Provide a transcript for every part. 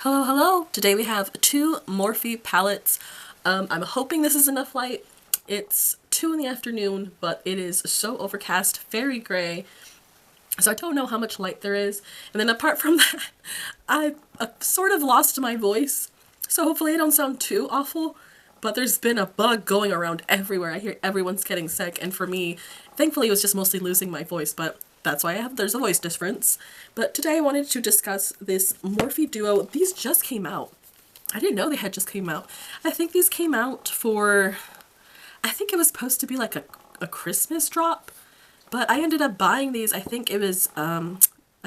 Hello, hello! Today we have two Morphe palettes. I'm hoping this is enough light. It's 2 in the afternoon, but it is so overcast, very gray, so I don't know how much light there is. And then apart from that, I've sort of lost my voice, so hopefully I don't sound too awful, but there's been a bug going around everywhere. I hear everyone's getting sick, and for me, thankfully it was just mostly losing my voice, but that's why there's a voice difference. But today I wanted to discuss this Morphe duo. These just came out. I didn't know they had just came out. I think these came out for, I think it was supposed to be like a Christmas drop, but I ended up buying these. I think it was, I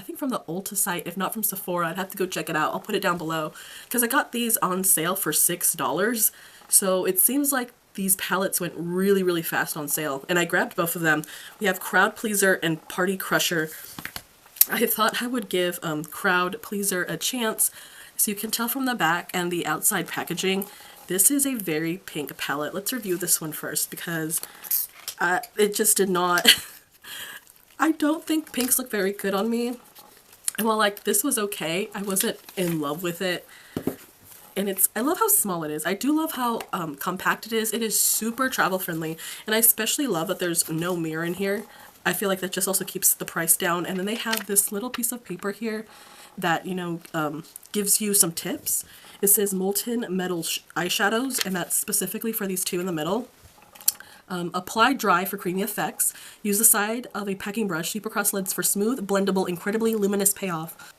think from the Ulta site, if not from Sephora. I'd have to go check it out. I'll put it down below because I got these on sale for $6. So it seems like these palettes went really, really fast on sale, and I grabbed both of them. We have Crowd Pleaser and Party Crusher. I thought I would give Crowd Pleaser a chance. So you can tell from the back and the outside packaging, this is a very pink palette. Let's review this one first because it just did not... I don't think pinks look very good on me. And while like this was okay, I wasn't in love with it. And I love how small it is. I do love how compact it is. It is super travel friendly. And I especially love that there's no mirror in here. I feel like that just also keeps the price down. And then they have this little piece of paper here that, you know, gives you some tips. It says Molten Metal Eyeshadows, and that's specifically for these two in the middle. Apply dry for creamy effects. Use the side of a packing brush, sweep across lids for smooth, blendable, incredibly luminous payoff.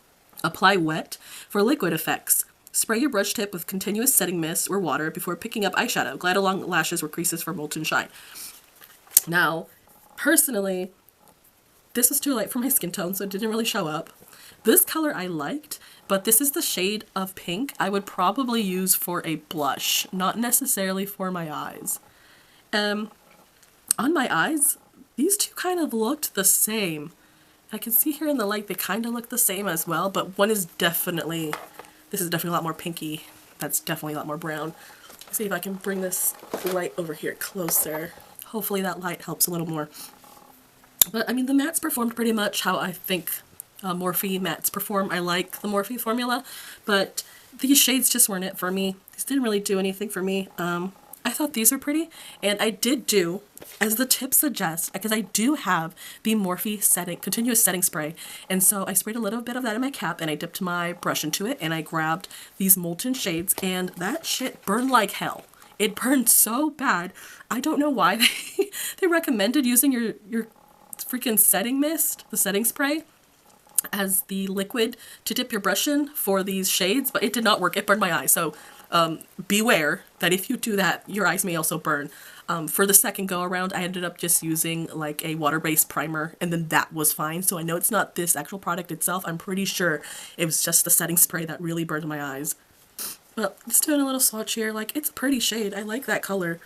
Apply wet for liquid effects. Spray your brush tip with continuous setting mist or water before picking up eyeshadow. Glide along lashes or creases for molten shine. Now, personally, this was too light for my skin tone, so it didn't really show up. This color I liked, but this is the shade of pink I would probably use for a blush, not necessarily for my eyes. On my eyes, these two kind of looked the same. I can see here in the light they kind of look the same as well, but one is definitely... This is definitely a lot more pinky. That's definitely a lot more brown. Let's see if I can bring this light over here closer. Hopefully that light helps a little more. But I mean, the mattes performed pretty much how I think Morphe mattes perform. I like the Morphe formula, but these shades just weren't it for me. These didn't really do anything for me. I thought these were pretty, and I did do, as the tip suggests, because I do have the Morphe continuous setting spray, and so I sprayed a little bit of that in my cap, and I dipped my brush into it, and I grabbed these molten shades, and that shit burned like hell. It burned so bad. I don't know why they recommended using your freaking setting mist, the setting spray, as the liquid to dip your brush in for these shades, but it did not work. It burned my eyes, so beware that if you do that, your eyes may also burn. For the second go around, I ended up just using like a water-based primer, and then that was fine. So I know it's not this actual product itself. I'm pretty sure it was just the setting spray that really burned my eyes. But just doing a little swatch here, like it's a pretty shade. I like that color.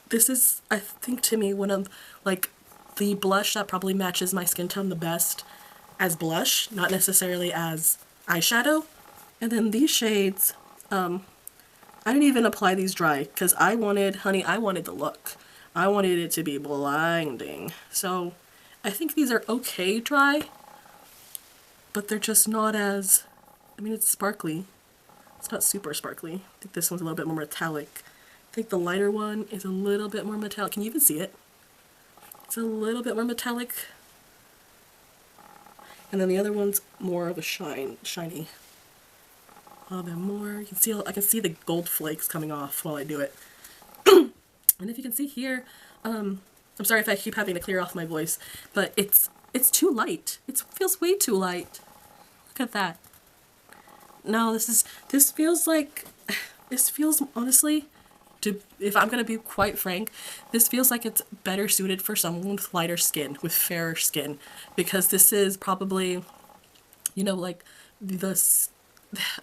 This is, I think, to me, one of like the blush that probably matches my skin tone the best as blush, not necessarily as eyeshadow. And then these shades, I didn't even apply these dry because I wanted the look. I wanted it to be blinding. So I think these are okay dry, but they're just not as, I mean, it's sparkly. It's not super sparkly. I think this one's a little bit more metallic. I think the lighter one is a little bit more metallic. Can you even see it? It's a little bit more metallic. And then the other one's more of a shiny. A little bit more. You can see, I can see the gold flakes coming off while I do it. And if you can see here, I'm sorry if I keep having to clear off my voice, but it's too light. It feels way too light. Look at that. No, this feels honestly, if I'm gonna be quite frank, this feels like it's better suited for someone with lighter skin, with fairer skin, because this is probably, you know, like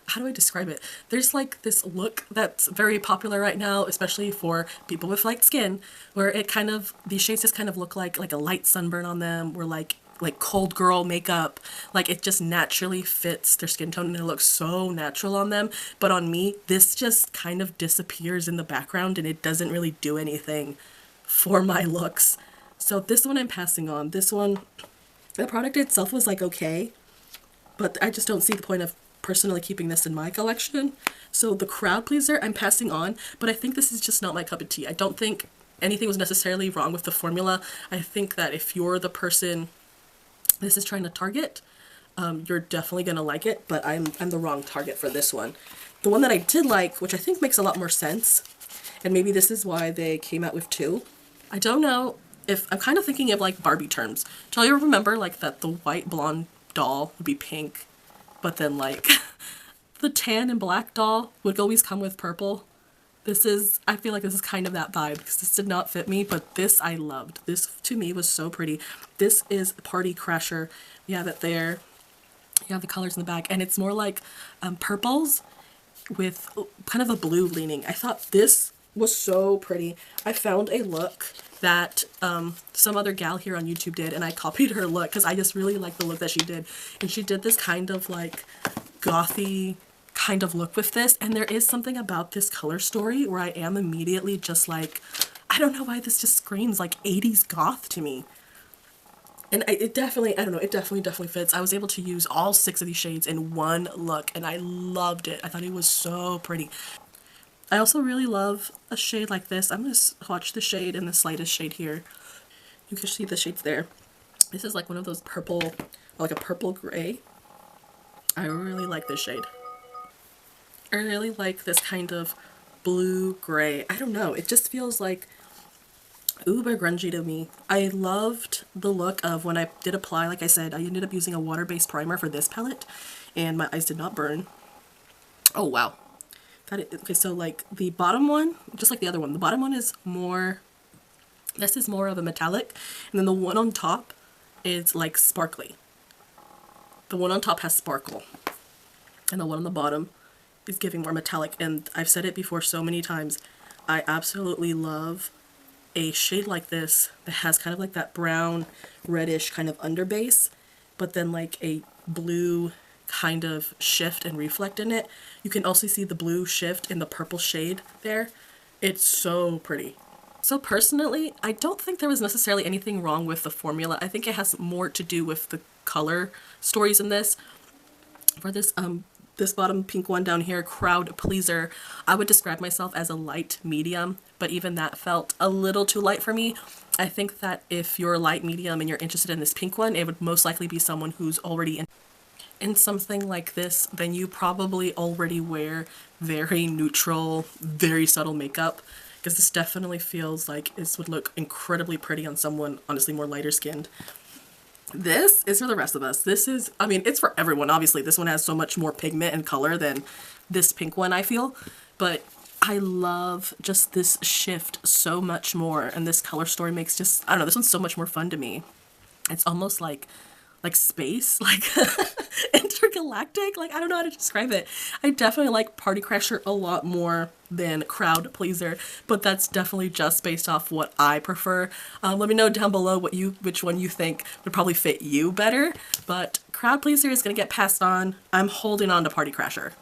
how do I describe it? There's like this look that's very popular right now, especially for people with light skin, where it kind of, these shades just kind of look like a light sunburn on them, or like cold girl makeup. Like it just naturally fits their skin tone and it looks so natural on them. But on me, this just kind of disappears in the background and it doesn't really do anything for my looks. So this one I'm passing on. This one, the product itself was like okay, but I just don't see the point of personally keeping this in my collection. So the Crowd Pleaser I'm passing on, but I think this is just not my cup of tea. I don't think anything was necessarily wrong with the formula. I think that if you're the person this is trying to target, you're definitely gonna like it, but I'm the wrong target for this one. The one that I did like, which I think makes a lot more sense, and maybe this is why they came out with two. I don't know if, I'm kind of thinking of like Barbie terms. Do you remember like that the white blonde doll would be pink, but then like the tan and black doll would always come with purple? This is, I feel like this is kind of that vibe, because this did not fit me, but this I loved. This to me was so pretty. This is Party Crasher. You have it there. You have the colors in the back, and it's more like purples with kind of a blue leaning. I thought this was so pretty. I found a look that some other gal here on YouTube did, and I copied her look because I just really like the look that she did. And she did this kind of like gothy kind of look with this, and there is something about this color story where I am immediately just like, I don't know why this just screams like 80s goth to me. And it definitely, I don't know, it definitely fits. I was able to use all 6 of these shades in one look, and I loved it. I thought it was so pretty. I also really love a shade like this. I'm going to swatch the shade in the slightest shade here. You can see the shades there. This is like one of those purple, like a purple gray. I really like this shade. I really like this kind of blue gray. I don't know, it just feels like uber grungy to me. I loved the look of when I did apply, like I said, I ended up using a water-based primer for this palette, and my eyes did not burn. Oh wow. Okay, so like the bottom one, just like the other one, the bottom one is more, this is more of a metallic, and then the one on top is like sparkly. The one on top has sparkle, and the one on the bottom is giving more metallic. And I've said it before so many times, I absolutely love a shade like this that has kind of like that brown reddish kind of underbase, but then like a blue kind of shift and reflect in it. You can also see the blue shift in the purple shade there. It's so pretty. So personally, I don't think there was necessarily anything wrong with the formula. I think it has more to do with the color stories in this. For this this bottom pink one down here, Crowd Pleaser, I would describe myself as a light medium, but even that felt a little too light for me. I think that if you're a light medium and you're interested in this pink one, it would most likely be someone who's already in something like this. Then you probably already wear very neutral, very subtle makeup, because this definitely feels like this would look incredibly pretty on someone honestly more lighter skinned. This is for the rest of us. This is, I mean, it's for everyone. Obviously, this one has so much more pigment and color than this pink one, I feel. But I love just this shift so much more. And this color story makes just, I don't know, this one's so much more fun to me. It's almost like space, like intergalactic. Like, I don't know how to describe it. I definitely like Party Crasher a lot more than Crowd Pleaser, but that's definitely just based off what I prefer. Let me know down below which one you think would probably fit you better, but Crowd Pleaser is gonna get passed on. I'm holding on to Party Crasher.